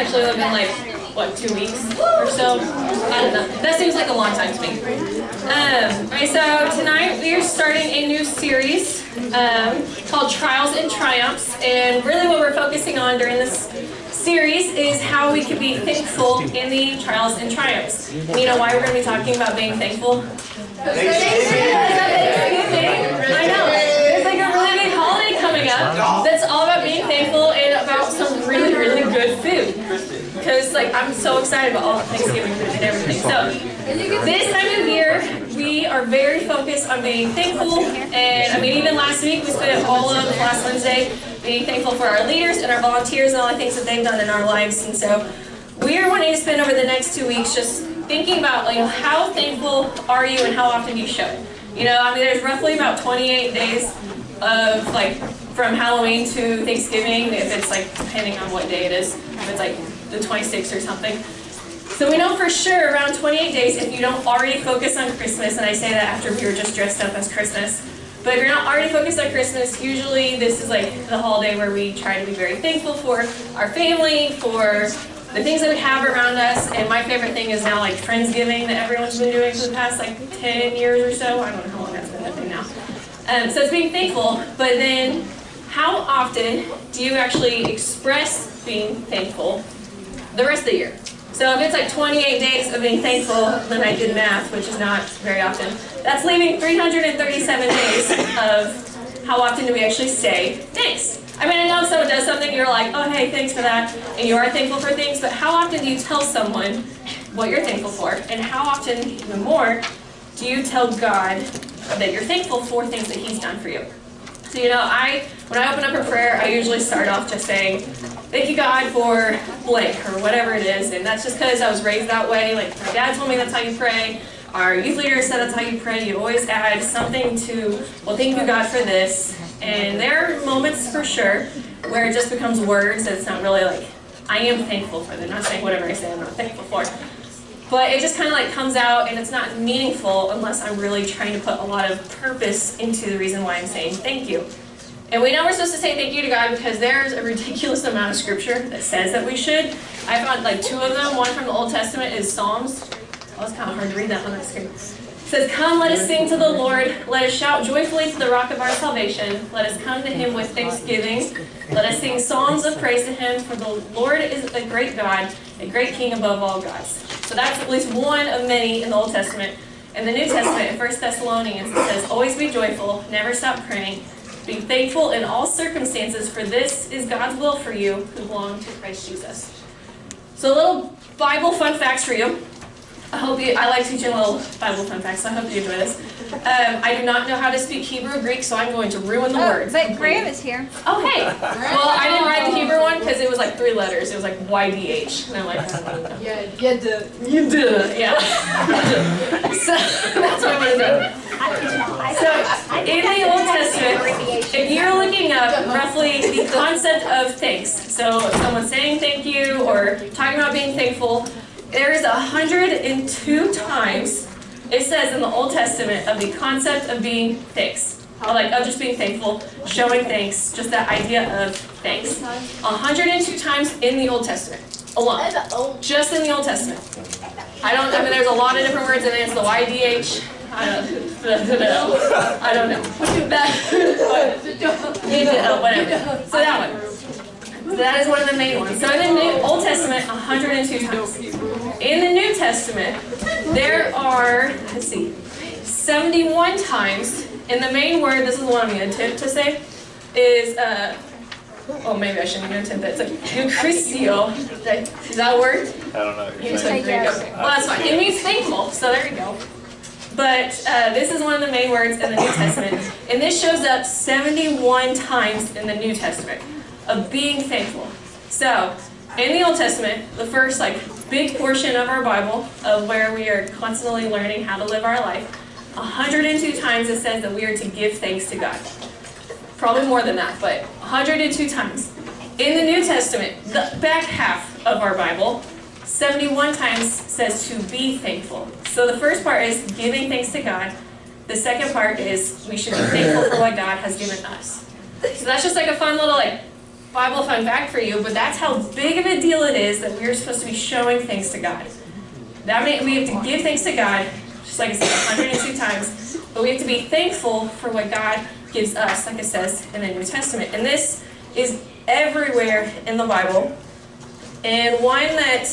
actually only been like, what, 2 weeks or so? I don't know. That seems like a long time to me. Alright, so tonight we are starting a new series called Trials and Triumphs. And really what we're focusing on during this series is how we can be thankful in the trials and triumphs. And you know why we're going to be talking about being thankful? Thanksgiving. I know. There's like a really big holiday coming up that's all about being thankful and about some really, really good food. Because like I'm so excited about all the Thanksgiving food and everything. So this time of year we are very focused on being thankful. And I mean even last week we spent all of last Wednesday being thankful for our leaders and our volunteers and all the things that they've done in our lives. And so we are wanting to spend over the next 2 weeks just thinking about like how thankful are you and how often do you show it. You know, I mean there's roughly about 28 days of like from Halloween to Thanksgiving, if it's like depending on what day it is, if it's like the 26th or something. So we know for sure around 28 days if you don't already focus on Christmas, and I say that after we were just dressed up as Christmas, but if you're not already focused on Christmas, usually this is like the holiday where we try to be very thankful for our family, for the things that we have around us. And my favorite thing is now like Friendsgiving that everyone's been doing for the past like 10 years or so. I don't know how long that's been happening now. So it's being thankful, but then how often do you actually express being thankful the rest of the year? So if it's like 28 days of being thankful, then I did math, which is not very often. That's leaving 337 days of how often do we actually say thanks. I mean, I know if someone does something, you're like, oh, hey, thanks for that, and you are thankful for things, but how often do you tell someone what you're thankful for? And how often, even more, do you tell God that you're thankful for things that He's done for you? So, you know, when I open up a prayer, I usually start off just saying, thank you, God, for blank, or whatever it is. And that's just because I was raised that way. Like, my dad told me that's how you pray. Our youth leader said that's how you pray. You always add something to, well, thank you, God, for this. And there are moments, for sure, where it just becomes words that it's not really like, I am thankful for. They're not saying whatever I say I'm not thankful for. But it just kind of like comes out and it's not meaningful unless I'm really trying to put a lot of purpose into the reason why I'm saying thank you. And we know we're supposed to say thank you to God because there's a ridiculous amount of scripture that says that we should. I found like 2 of them. One from the Old Testament is Psalms. Oh, it's kind of hard to read that on the screen. It says, come, let us sing to the Lord. Let us shout joyfully to the rock of our salvation. Let us come to Him with thanksgiving. Let us sing songs of praise to Him. For the Lord is a great God, a great King above all gods. So that's at least one of many in the Old Testament. In the New Testament, in 1 Thessalonians, it says, always be joyful, never stop praying. Be thankful in all circumstances, for this is God's will for you who belong to Christ Jesus. So a little Bible fun facts for you. I like teaching little Bible fun facts, so I hope you enjoy this. I do not know how to speak Hebrew or Greek, so I'm going to ruin the words. But Graham is here. Oh, hey. Well, I didn't write the Hebrew one because it was like 3 letters. It was like YDH. And I'm like, I don't even know. Yeah, Gaither. Yeah. So that's what I'm going to do. So in the Old Testament, if you're looking up roughly the concept of thanks, so if someone's saying thank you or talking about being thankful, there is 102 times it says in the Old Testament of the concept of being thanks. Or like of just being thankful, showing thanks, just that idea of thanks. 102 times in the Old Testament alone. Just in the Old Testament. I mean there's a lot of different words in it. It's the YDH. I don't know. Whatever. So that one. So that is one of the main ones. So in the Old Testament, 102 times. In the New Testament, there are, let's see, 71 times. And the main word, this is the one I'm going to attempt to say, is, oh, maybe I shouldn't even attempt that. It's like Eucharistio. Is that a word? I don't know. You took Greek. Well, that's fine. It means thankful, so there you go. But this is one of the main words in the New Testament. And this shows up 71 times in the New Testament of being thankful. So, in the Old Testament, the first big portion of our Bible of where we are constantly learning how to live our life, 102 times it says that we are to give thanks to God. Probably more than that, but 102 times. In the New Testament, the back half of our Bible, 71 times says to be thankful. So the first part is giving thanks to God. The second part is we should be thankful for what God has given us. So that's just like a fun little Bible fun fact for you, but that's how big of a deal it is that we're supposed to be showing thanks to God. That means we have to give thanks to God, just like I said 102 times, but we have to be thankful for what God gives us, like it says in the New Testament. And this is everywhere in the Bible. And one that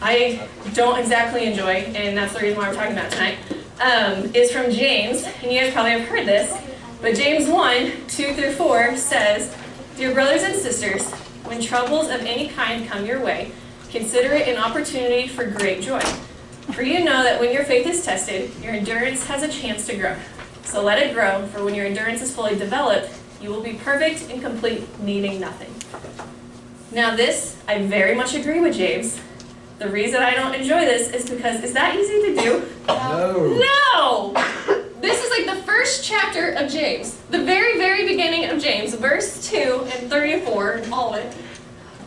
I don't exactly enjoy, and that's the reason why we're talking about tonight, is from James. And you guys probably have heard this, but James 1:2-4 says, "Dear brothers and sisters, when troubles of any kind come your way, consider it an opportunity for great joy. For you know that when your faith is tested, your endurance has a chance to grow. So let it grow, for when your endurance is fully developed, you will be perfect and complete, needing nothing." Now this, I very much agree with James. The reason I don't enjoy this is because, is that easy to do? No! This is like the first chapter of James. The very, very beginning of James, verse 2 and 34, and all of it.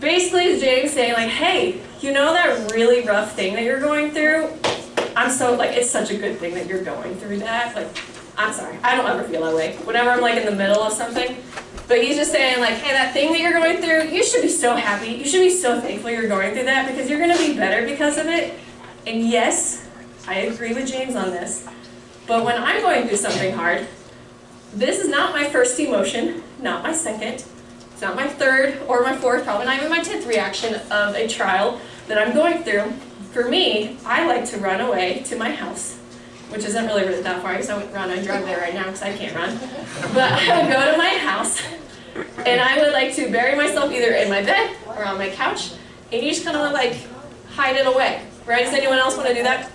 Basically, is James saying like, hey, you know that really rough thing that you're going through? It's such a good thing that you're going through that. Like, I'm sorry, I don't ever feel that way. Whenever I'm like in the middle of something. But he's just saying like, hey, that thing that you're going through, you should be so happy. You should be so thankful you're going through that because you're going to be better because of it. And yes, I agree with James on this. But when I'm going through something hard, this is not my first emotion, not my second. It's not my third or my fourth, probably not even my 10th reaction of a trial that I'm going through. For me, I like to run away to my house, which isn't really that far. I guess I wouldn't run. I drive there right now because I can't run. But I would go to my house, and I would like to bury myself either in my bed or on my couch, and you just kind of like hide it away. Right? Does anyone else want to do that?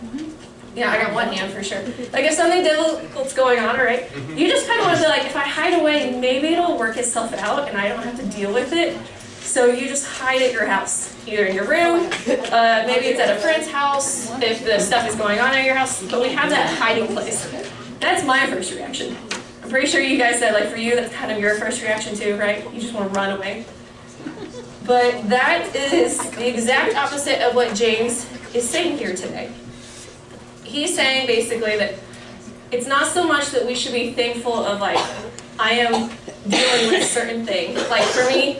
Yeah, I got one hand for sure. Like if something difficult's going on, right? You just kind of want to be like, if I hide away, maybe it'll work itself out and I don't have to deal with it. So you just hide at your house, either in your room, maybe it's at a friend's house, if the stuff is going on at your house, but we have that hiding place. That's my first reaction. I'm pretty sure you guys said, like for you, that's kind of your first reaction too, right? You just want to run away. But that is the exact opposite of what James is saying here today. He's saying basically that it's not so much that we should be thankful of like, I am dealing with a certain thing. Like for me,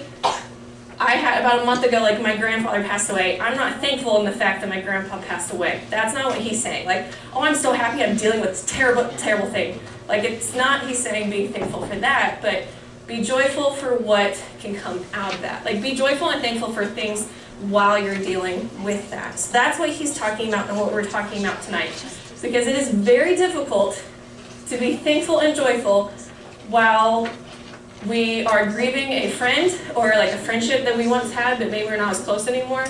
I had about a month ago, like my grandfather passed away. I'm not thankful in the fact that my grandpa passed away. That's not what he's saying. Like, oh, I'm so happy I'm dealing with this terrible, terrible thing. Like it's not, he's saying being thankful for that, but be joyful for what can come out of that. Like be joyful and thankful for things while you're dealing with that. So that's what he's talking about and what we're talking about tonight. Because it is very difficult to be thankful and joyful while we are grieving a friend or like a friendship that we once had but maybe we're not as close anymore.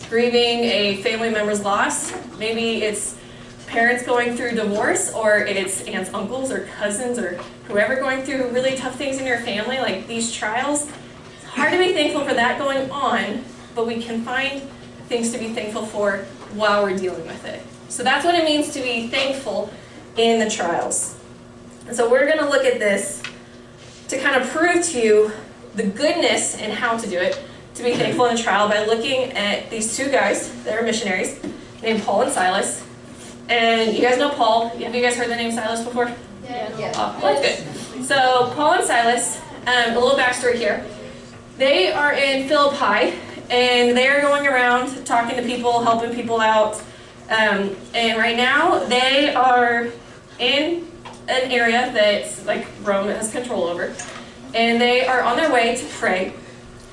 Grieving a family member's loss. Maybe it's parents going through divorce, or it's aunts, uncles, or cousins, or whoever going through really tough things in your family, like these trials. It's hard to be thankful for that going on, but we can find things to be thankful for while we're dealing with it. So that's what it means to be thankful in the trials. And so we're going to look at this to kind of prove to you the goodness and how to do it, to be thankful in a trial, by looking at these two guys that are missionaries named Paul and Silas. And you guys know Paul. Have you guys heard the name Silas before? Yeah. Oh, well, that's good. So Paul and Silas, a little backstory here. They are in Philippi, and they are going around talking to people, helping people out. And right now, they are in an area that's like Rome has control over. And they are on their way to pray.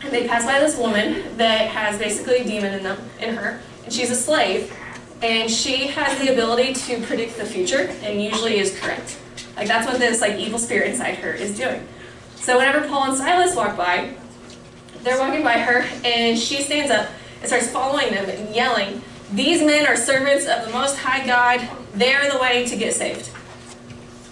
And they pass by this woman that has basically a demon in her. And she's a slave. And she has the ability to predict the future, and usually is correct. Like that's what this like evil spirit inside her is doing. So whenever Paul and Silas walk by, they're walking by her, and she stands up and starts following them and yelling, "These men are servants of the Most High God. They're the way to get saved."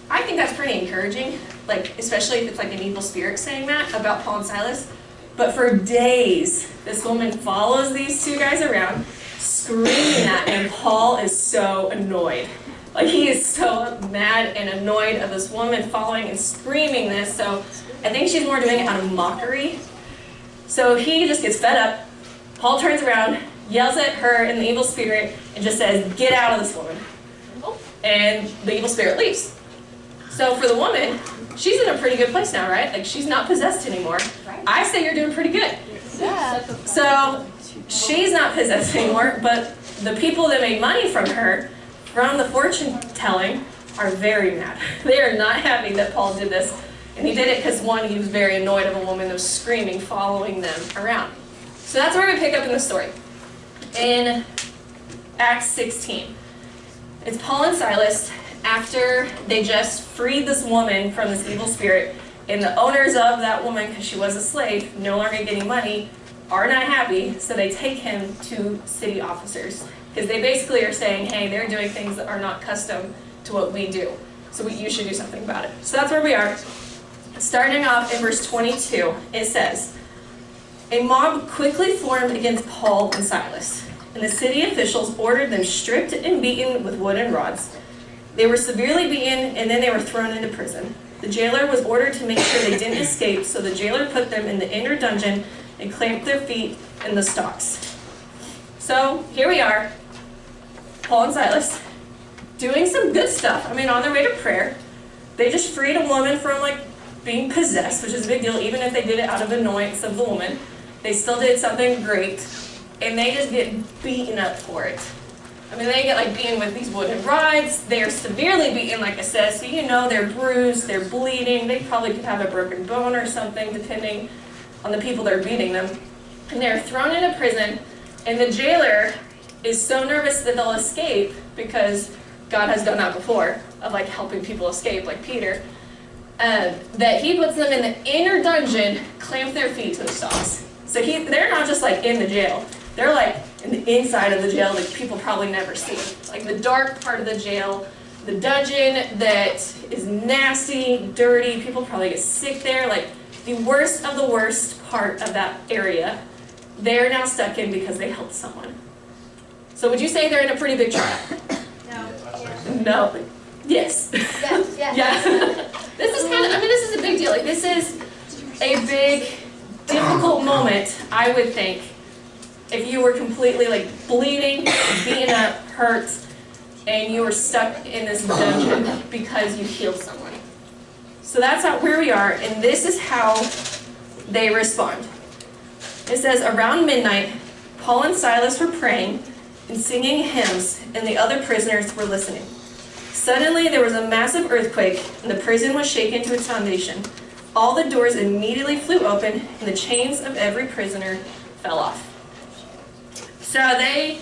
I think that's pretty encouraging, like especially if it's like an evil spirit saying that about Paul and Silas. But for days, this woman follows these two guys around, screaming at them, and Paul is so annoyed. Like he is so mad and annoyed of this woman following and screaming this. So I think she's more doing it out of mockery. So he just gets fed up. Paul turns around, yells at her and the evil spirit, and just says, "Get out of this woman." And the evil spirit leaves. So for the woman, she's in a pretty good place now, right? Like, she's not possessed anymore. I say you're doing pretty good. Yeah. So she's not possessed anymore, but the people that made money from her, from the fortune telling, are very mad. They are not happy that Paul did this. And he did it because, one, he was very annoyed of a woman that was screaming, following them around. So that's where we pick up in the story. In Acts 16. It's Paul and Silas, after they just freed this woman from this evil spirit, and the owners of that woman, because she was a slave, no longer getting money, are not happy, so they take him to city officers. Because they basically are saying, hey, they're doing things that are not custom to what we do, so you should do something about it. So that's where we are. Starting off in verse 22, it says, a mob quickly formed against Paul and Silas, and the city officials ordered them stripped and beaten with wooden rods. They were severely beaten, and then they were thrown into prison. The jailer was ordered to make sure they didn't escape, so the jailer put them in the inner dungeon and clamped their feet in the stocks. So here we are, Paul and Silas, doing some good stuff. I mean, on their way to prayer. They just freed a woman from, like, being possessed, which is a big deal, even if they did it out of annoyance of the woman. They still did something great, and they just get beaten up for it. I mean, they get, like, beaten with these wooden rods. They are severely beaten, like I said, so you know they're bruised, they're bleeding. They probably could have a broken bone or something, depending on the people that are beating them. And they're thrown into prison, and the jailer is so nervous that they'll escape, because God has done that before, of, like, helping people escape, like Peter, that he puts them in the inner dungeon, clamped their feet to the stocks. So they're not just, like, in the jail. They're, like, in the inside of the jail that people probably never see. Like, the dark part of the jail, the dungeon that is nasty, dirty, people probably get sick there. Like, the worst of the worst part of that area, they're now stuck in because they helped someone. So would you say they're in a pretty big trial? No. No. Yes. Yes. Yes. Yeah. This is kind of, I mean, this is a big deal. Like, this is a big, difficult moment, I would think, if you were completely, like, bleeding, beaten up, hurt, and you were stuck in this dungeon because you healed someone. So that's where we are, and this is how they respond. It says, around midnight, Paul and Silas were praying and singing hymns, and the other prisoners were listening. Suddenly, there was a massive earthquake, and the prison was shaken to its foundation. All the doors immediately flew open, and the chains of every prisoner fell off. So they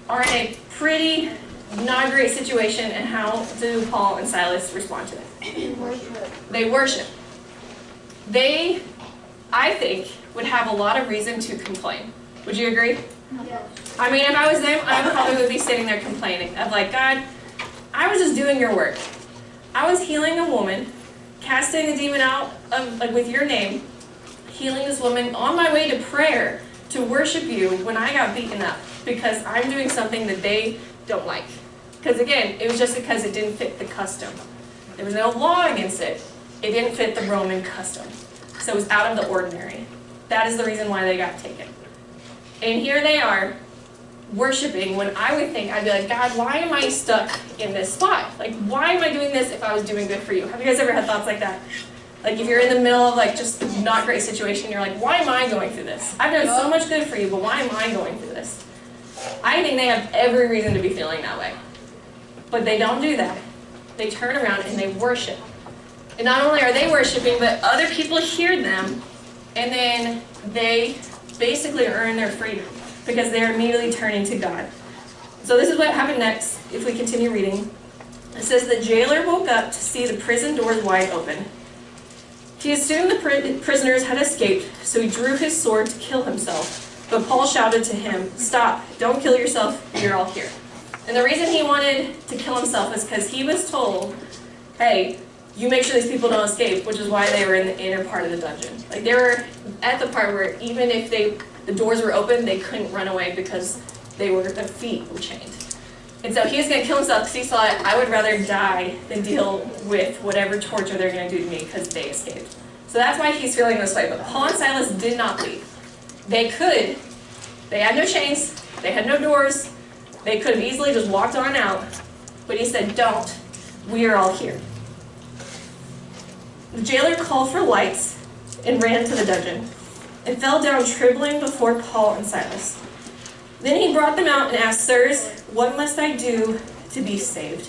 are in a pretty not great situation, and how do Paul and Silas respond to it? They worship. They, I think, would have a lot of reason to complain. Would you agree? Yes. I mean, if I was them, I probably would be sitting there complaining of, like, God, I was just doing your work. I was healing a woman, casting a demon out of, like, with your name, healing this woman on my way to prayer to worship you when I got beaten up because I'm doing something that they don't like. Because again, it was just because it didn't fit the custom. There was no law against it. It didn't fit the Roman custom. So it was out of the ordinary. That is the reason why they got taken. And here they are, worshiping, when I would think, I'd be like, God, why am I stuck in this spot? Like, why am I doing this if I was doing good for you? Have you guys ever had thoughts like that? Like, if you're in the middle of, like, just not great situation, you're like, why am I going through this? I've done so much good for you, but why am I going through this? I think they have every reason to be feeling that way. But they don't do that. They turn around and they worship. And not only are they worshiping, but other people hear them, and then they basically earn their freedom because they're immediately turning to God. So this is what happened next, if we continue reading. It says, the jailer woke up to see the prison doors wide open. He assumed the prisoners had escaped, so he drew his sword to kill himself. But Paul shouted to him, stop, don't kill yourself, you're all here. And the reason he wanted to kill himself is because he was told, hey, you make sure these people don't escape, which is why they were in the inner part of the dungeon. Like, they were at the part where even if the doors were open, they couldn't run away because their feet were chained. And so he was going to kill himself because he thought, I would rather die than deal with whatever torture they're going to do to me because they escaped. So that's why he's feeling this way. But Paul and Silas did not leave. They could. They had no chains. They had no doors. They could have easily just walked on out. But he said, don't. We are all here. The jailer called for lights and ran to the dungeon, and fell down trembling before Paul and Silas. Then he brought them out and asked, "Sirs, what must I do to be saved?"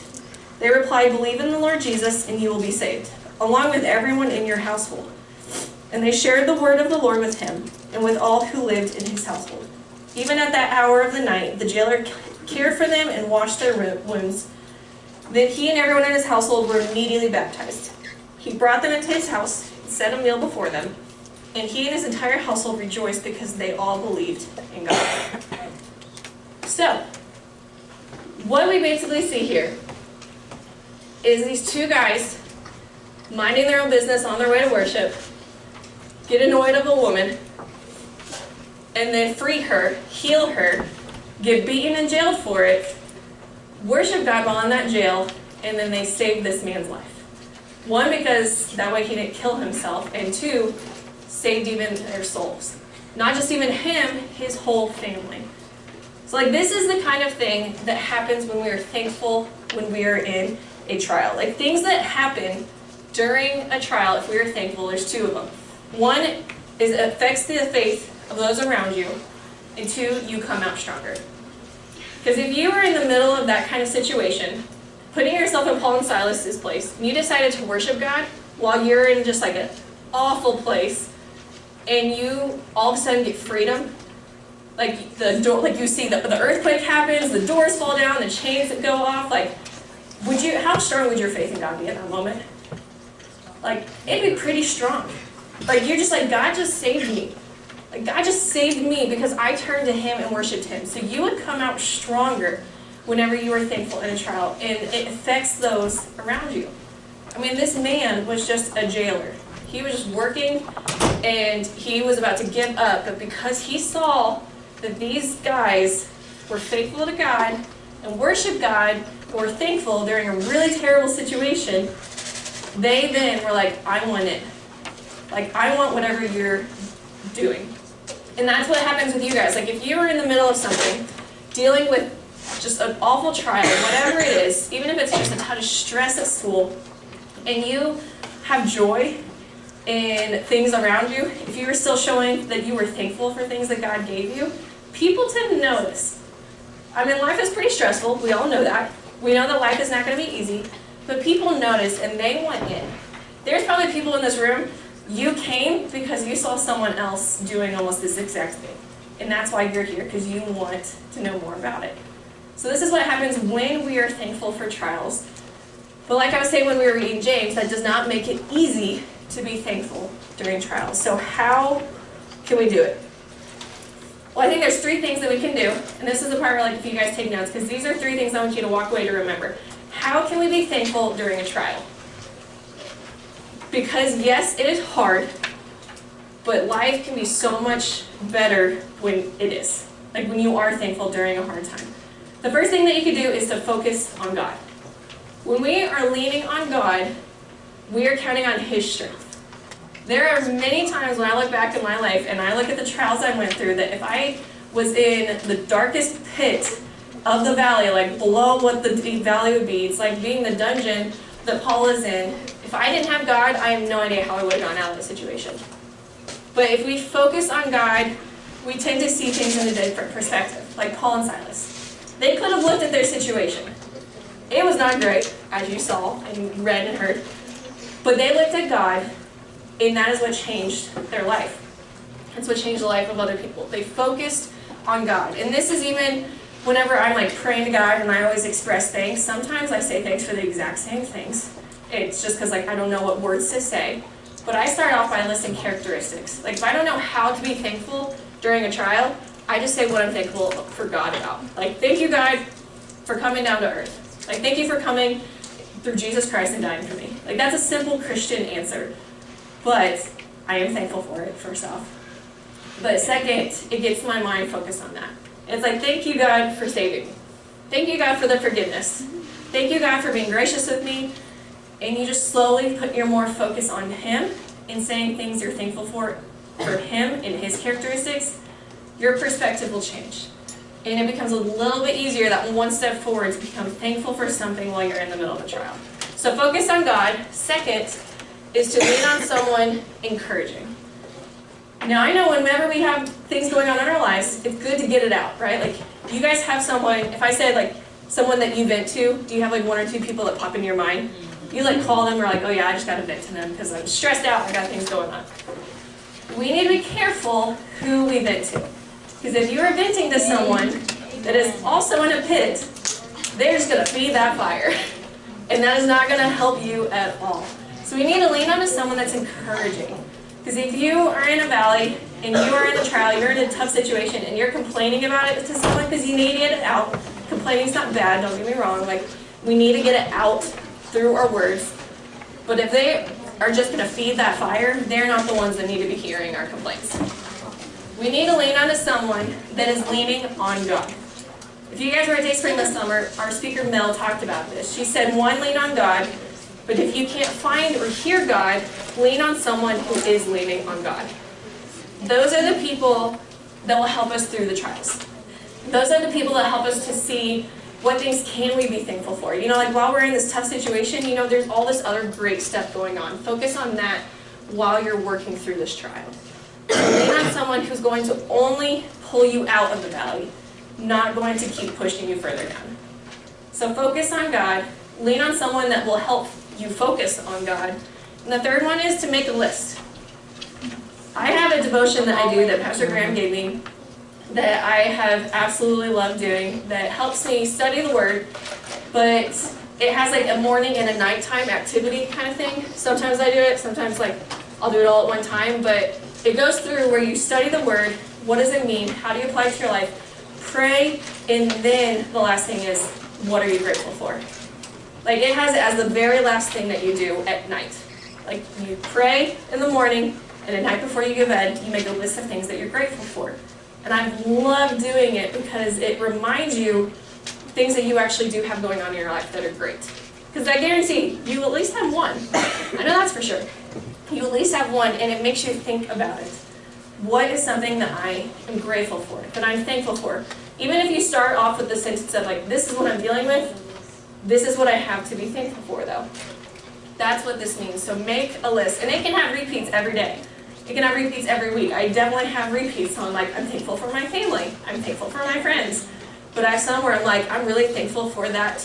They replied, "Believe in the Lord Jesus, and you will be saved, along with everyone in your household." And they shared the word of the Lord with him, and with all who lived in his household. Even at that hour of the night, the jailer cared for them and washed their wounds. Then he and everyone in his household were immediately baptized. He brought them into his house and set a meal before them, and he and his entire household rejoiced because they all believed in God. So, what we basically see here is these two guys minding their own business on their way to worship, get annoyed of a woman, and then free her, heal her, get beaten and jailed for it, worship God while in that jail, and then they save this man's life. One, because that way he didn't kill himself, and two, saved even their souls. Not just even him, his whole family. So this is the kind of thing that happens when we are thankful when we are in a trial. Things that happen during a trial, if we are thankful, there's two of them. One is it affects the faith of those around you, and two, you come out stronger. Because if you were in the middle of that kind of situation, putting yourself in Paul and Silas's place, and you decided to worship God while you're in just an awful place, and you all of a sudden get freedom, you see the earthquake happens, the doors fall down, the chains that go off, how strong would your faith in God be in that moment? It'd be pretty strong. You're just God just saved me. God just saved me because I turned to him and worshiped him. So you would come out stronger whenever you are thankful in a trial, and it affects those around you. This man was just a jailer. He was just working, and he was about to give up, but because he saw that these guys were faithful to God and worshiped God, and were thankful during a really terrible situation, they then were I want it. I want whatever you're doing. And that's what happens with you guys. If you are in the middle of something, dealing with just an awful trial, whatever it is, even if it's just a ton of stress at school, and you have joy in things around you, if you are still showing that you were thankful for things that God gave you, people tend to notice. Life is pretty stressful. We all know that. We know that life is not going to be easy, but people notice and they want in. There's probably people in this room, you came because you saw someone else doing almost this exact thing. And that's why you're here, because you want to know more about it. So this is what happens when we are thankful for trials. But like I was saying when we were reading James, that does not make it easy to be thankful during trials. So how can we do it? Well, I think there's three things that we can do. And this is the part where if you guys take notes, because these are three things I want you to walk away to remember. How can we be thankful during a trial? Because yes, it is hard, but life can be so much better when it is. When you are thankful during a hard time. The first thing that you can do is to focus on God. When we are leaning on God, we are counting on his strength. There are many times when I look back at my life and I look at the trials I went through, that if I was in the darkest pit of the valley, below what the deep valley would be, it's like being the dungeon that Paul is in. If I didn't have God, I have no idea how I would have gotten out of the situation. But if we focus on God, we tend to see things in a different perspective, like Paul and Silas. They could have looked at their situation. It was not great, as you saw and read and heard. But they looked at God, and that is what changed their life. That's what changed the life of other people. They focused on God. And this is even whenever I'm praying to God and I always express thanks. Sometimes I say thanks for the exact same things. It's just because I don't know what words to say. But I start off by listing characteristics. If I don't know how to be thankful during a trial, I just say what I'm thankful for God about. Thank you, God, for coming down to earth. Thank you for coming through Jesus Christ and dying for me. That's a simple Christian answer. But I am thankful for it, first off. But second, it gets my mind focused on that. It's thank you, God, for saving me. Thank you, God, for the forgiveness. Thank you, God, for being gracious with me. And you just slowly put your more focus on him and saying things you're thankful for him and his characteristics. Your perspective will change. And it becomes a little bit easier, that one step forward, to become thankful for something while you're in the middle of a trial. So focus on God. Second is to lean on someone encouraging. Now, I know whenever we have things going on in our lives, it's good to get it out, right? Like, you guys have someone, if I said, like, someone that you vent to, do you have, like, one or two people that pop in your mind? You, like, call them or, like, oh, yeah, I just got to vent to them because I'm stressed out, I got things going on. We need to be careful who we vent to. Because if you are venting to someone that is also in a pit, they're just going to feed that fire. And that is not going to help you at all. So we need to lean on someone that's encouraging. Because if you are in a valley and you are in a trial, you're in a tough situation and you're complaining about it to someone because you need to get it out. Complaining is not bad, don't get me wrong. Like, we need to get it out through our words. But if they are just going to feed that fire, they're not the ones that need to be hearing our complaints. We need to lean on someone that is leaning on God. If you guys were at Day Spring this summer, our speaker Mel talked about this. She said, one, lean on God, but if you can't find or hear God, lean on someone who is leaning on God. Those are the people that will help us through the trials. Those are the people that help us to see what things can we be thankful for. You know, like while we're in this tough situation, you know, there's all this other great stuff going on. Focus on that while you're working through this trial. Lean on someone who's going to only pull you out of the valley, not going to keep pushing you further down. So focus on God. Lean on someone that will help you focus on God. And the third one is to make a list. I have a devotion that I do that Pastor Graham gave me that I have absolutely loved doing that helps me study the Word, but it has like a morning and a nighttime activity kind of thing. Sometimes I do it, sometimes like I'll do it all at one time, but it goes through where you study the Word, what does it mean, how do you apply it to your life, pray, and then the last thing is, what are you grateful for? Like it has it as the very last thing that you do at night. Like you pray in the morning, and at night before you go to bed, you make a list of things that you're grateful for. And I've loved doing it because it reminds you things that you actually do have going on in your life that are great. Because I guarantee you at least have one. I know that's for sure. You at least have one, and it makes you think about it. What is something that I am grateful for, that I'm thankful for? Even if you start off with the sentence of like, this is what I'm dealing with, this is what I have to be thankful for though. That's what this means. So make a list. And it can have repeats every day. It can have repeats every week. I definitely have repeats on like, I'm thankful for my family. I'm thankful for my friends. But I have some where I'm like, I'm really thankful for that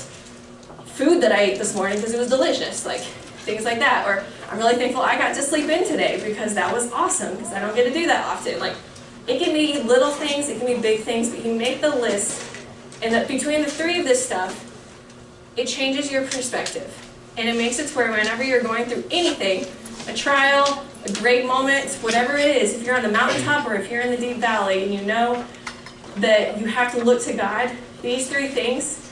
food that I ate this morning because it was delicious. Like things like that. Or I'm really thankful I got to sleep in today because that was awesome because I don't get to do that often. Like it can be little things, it can be big things, but you make the list. And that between the three of this stuff, it changes your perspective. And it makes it to where whenever you're going through anything, a trial, a great moment, whatever it is, if you're on the mountaintop or if you're in the deep valley and you know that you have to look to God, these three things,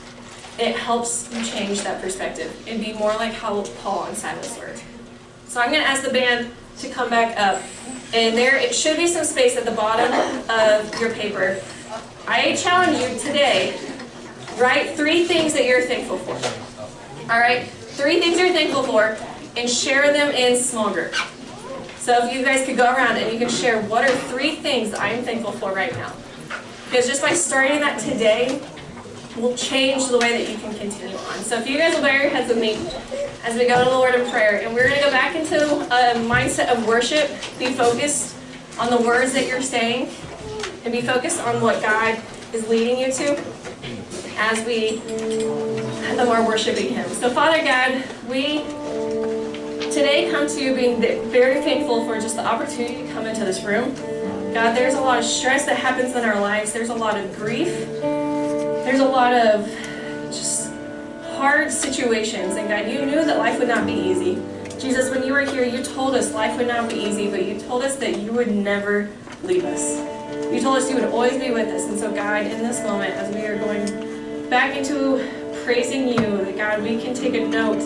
it helps you change that perspective and be more like how Paul and Silas were. So I'm going to ask the band to come back up. And there it should be some space at the bottom of your paper. I challenge you today, write 3 things that you're thankful for. All right? 3 things you're thankful for, and share them in small group. So if you guys could go around and you can share what are 3 things that I am thankful for right now. Because just by starting that today will change the way that you can continue on. So if you guys will bow your heads with me as we go to the Lord in prayer. And we're going to go back into a mindset of worship. Be focused on the words that you're saying. And be focused on what God is leading you to as we are worshiping Him. So Father God, we today come to you being very thankful for just the opportunity to come into this room. God, there's a lot of stress that happens in our lives. There's a lot of grief. There's a lot of just hard situations. And God, you knew that life would not be easy. Jesus, when you were here, you told us life would not be easy, but you told us that you would never leave us. You told us you would always be with us. And so God, in this moment, as we are going back into praising you, that God, we can take a note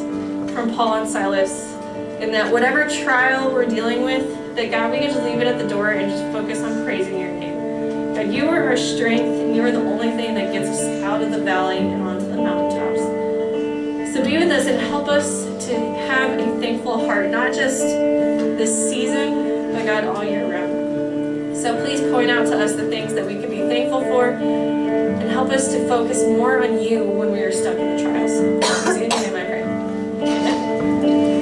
from Paul and Silas, and that whatever trial we're dealing with, that God, we can just leave it at the door and just focus on praising your name. God, you are our strength, and you are the only thing that gets us out of the valley and onto the mountaintops. So be with us and help us to have a thankful heart, not just this season, but God, all year round. So please point out to us the things that we can be thankful for, and help us to focus more on you when we are stuck in the trials. In your name I pray. Amen.